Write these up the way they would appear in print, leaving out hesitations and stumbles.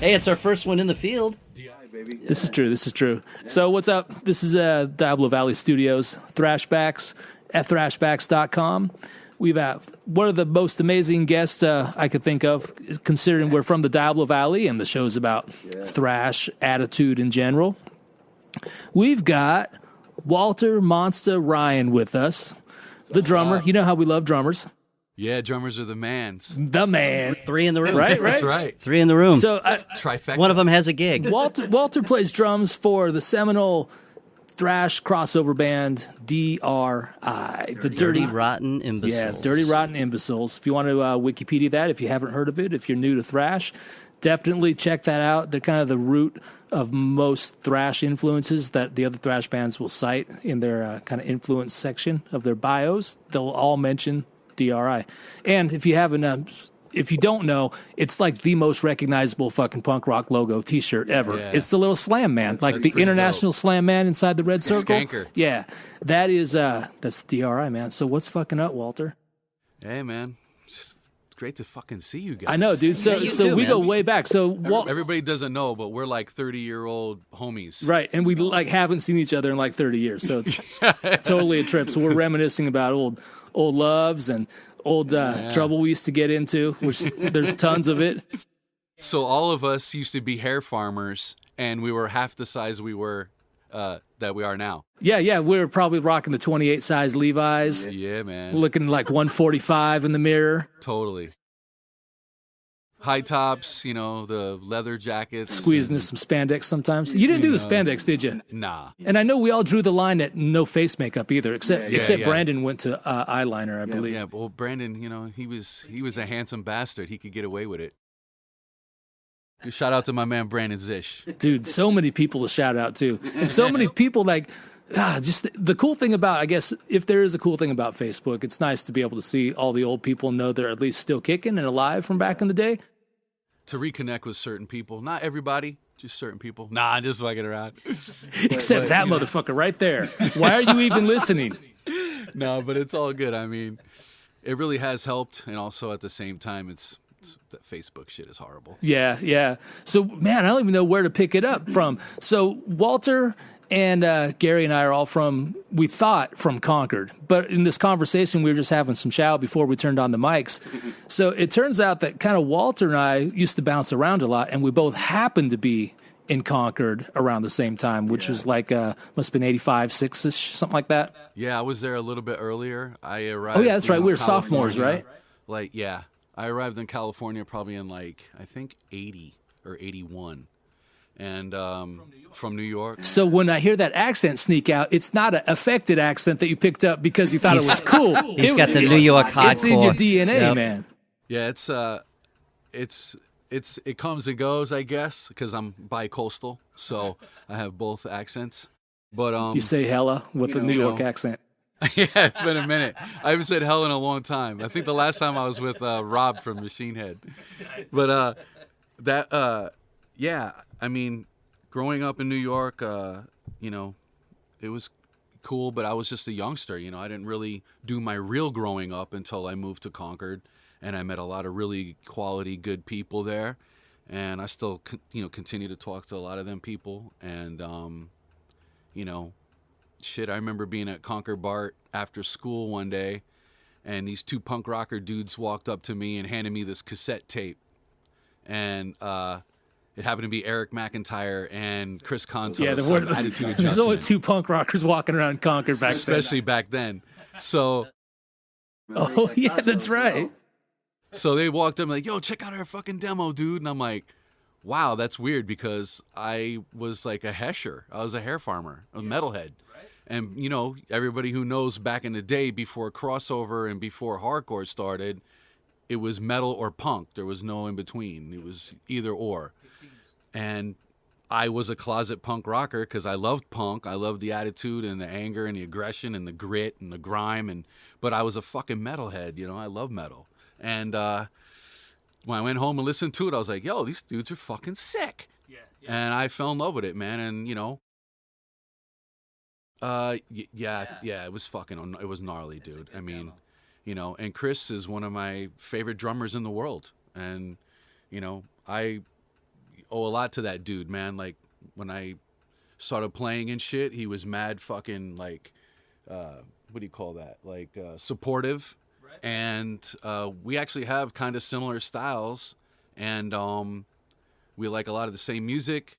Hey, it's our first one in the field. D.R.I, baby. This is true. So what's up? This is Diablo Valley Studios, Thrashbacks at thrashbacks.com. We've one of the most amazing guests I could think of, considering we're from the Diablo Valley and the show's about thrash attitude in general. We've got Walter Monsta Ryan with us, the drummer. You know how we love drummers. Yeah, drummers are the mans. The man. 3 in the room. Right? That's right. 3 in the room. So Trifecta. One of them has a gig. Walter plays drums for the seminal thrash crossover band D.R.I, the Dirty Rotten Imbeciles. Yeah, Dirty Rotten Imbeciles. If you want to Wikipedia that, if you haven't heard of it, if you're new to thrash, definitely check that out. They're kind of the root of most thrash influences that the other thrash bands will cite in their kind of influence section of their bios. They'll all mention D.R.I. And if you haven't, if you don't know, it's like the most recognizable fucking punk rock logo T-shirt ever. Yeah. It's the little slam man, like that's the pretty international dope. slam man inside the red circle. Skanker. Yeah, that is that's D.R.I, man. So what's fucking up, Walter? Hey, man. It's great to fucking see you guys. I know, dude. So you so too, we man. go way back. So Everybody doesn't know, but we're like 30-year-old homies. right, and we like haven't seen each other in like 30 years, so it's totally a trip. So we're reminiscing about old loves and old trouble we used to get into, which there's tons of it. So all of us used to be hair farmers, and we were half the size we were that we are now. Yeah, we were probably rocking the 28 size Levi's, Yeah, man. looking like 145 in the mirror, Totally. High tops, the leather jackets. squeezing into some spandex sometimes. You didn't do the spandex, did you? Nah. And I know we all drew the line at no face makeup either, except yeah. Brandon went to eyeliner, I believe. Yeah, well, Brandon, he was a handsome bastard. He could get away with it. Shout out to my man Brandon Zish. Dude, so many people to shout out to. And so many people just the cool thing about, I guess, if there is a cool thing about Facebook, it's nice to be able to see all the old people and know they're at least still kicking and alive from back in the day. To reconnect with certain people. Not everybody, just certain people. Nah, I'm just fucking around. Except that motherfucker right there. Why are you even listening? No, but it's all good. I mean, it really has helped. And also at the same time, it's that Facebook shit is horrible. Yeah. So, man, I don't even know where to pick it up from. So, Walter and Gary and I are all from Concord. But in this conversation, we were just having some chow before we turned on the mics. So it turns out that kind of Walter and I used to bounce around a lot, and we both happened to be in Concord around the same time, which was like, must have been 85, 6-ish, something like that. Yeah, I was there a little bit earlier. I arrived. Oh, yeah, that's right. We were California. sophomores, right? I arrived in California probably in I think 80 or 81. And from New York. So when I hear that accent sneak out, it's not an affected accent that you picked up because you thought it was cool. He's got the New York hardcore. It's in your DNA, man. Yeah, it comes and goes, I guess, because I'm bi-coastal, so I have both accents. But You say hella with the New York accent. Yeah, it's been a minute. I haven't said hell in a long time. I think the last time I was with Rob from Machine Head. But yeah, I mean, growing up in New York, it was cool, but I was just a youngster. I didn't really do my real growing up until I moved to Concord, and I met a lot of really quality, good people there. And I still, continue to talk to a lot of them people. And, shit, I remember being at Concord Bart after school one day, and these 2 punk rocker dudes walked up to me and handed me this cassette tape. And it happened to be Eric McIntyre and Chris Contos. Yeah, there's only 2 punk rockers walking around Concord back then. Especially back then. So. Oh, yeah, that's right. So they walked up and like, yo, check out our fucking demo, dude. And I'm like, wow, that's weird because I was like a hesher. I was a hair farmer, a metalhead. And, everybody who knows back in the day before crossover and before hardcore started, it was metal or punk. There was no in between. It was either or. And I was a closet punk rocker because I loved punk. I loved the attitude and the anger and the aggression and the grit and the grime. But I was a fucking metalhead, I love metal. And when I went home and listened to it, I was like, yo, these dudes are fucking sick. Yeah. And I fell in love with it, man. And, Yeah, it was fucking, it was gnarly, dude. I mean, you know, and Chris is one of my favorite drummers in the world. And, you know, I owe a lot to that dude, man. Like, when I started playing and shit, he was mad fucking, like, what do you call that? Like, supportive. Right. And we actually have kind of similar styles. And we like a lot of the same music.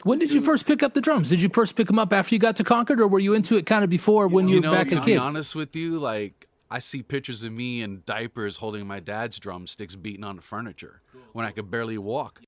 When did you first pick up the drums? Did you first pick them up after you got to Concord, or were you into it kind of before when you were back a kid? To be honest with you, like, I see pictures of me in diapers holding my dad's drumsticks beating on the furniture when I could barely walk.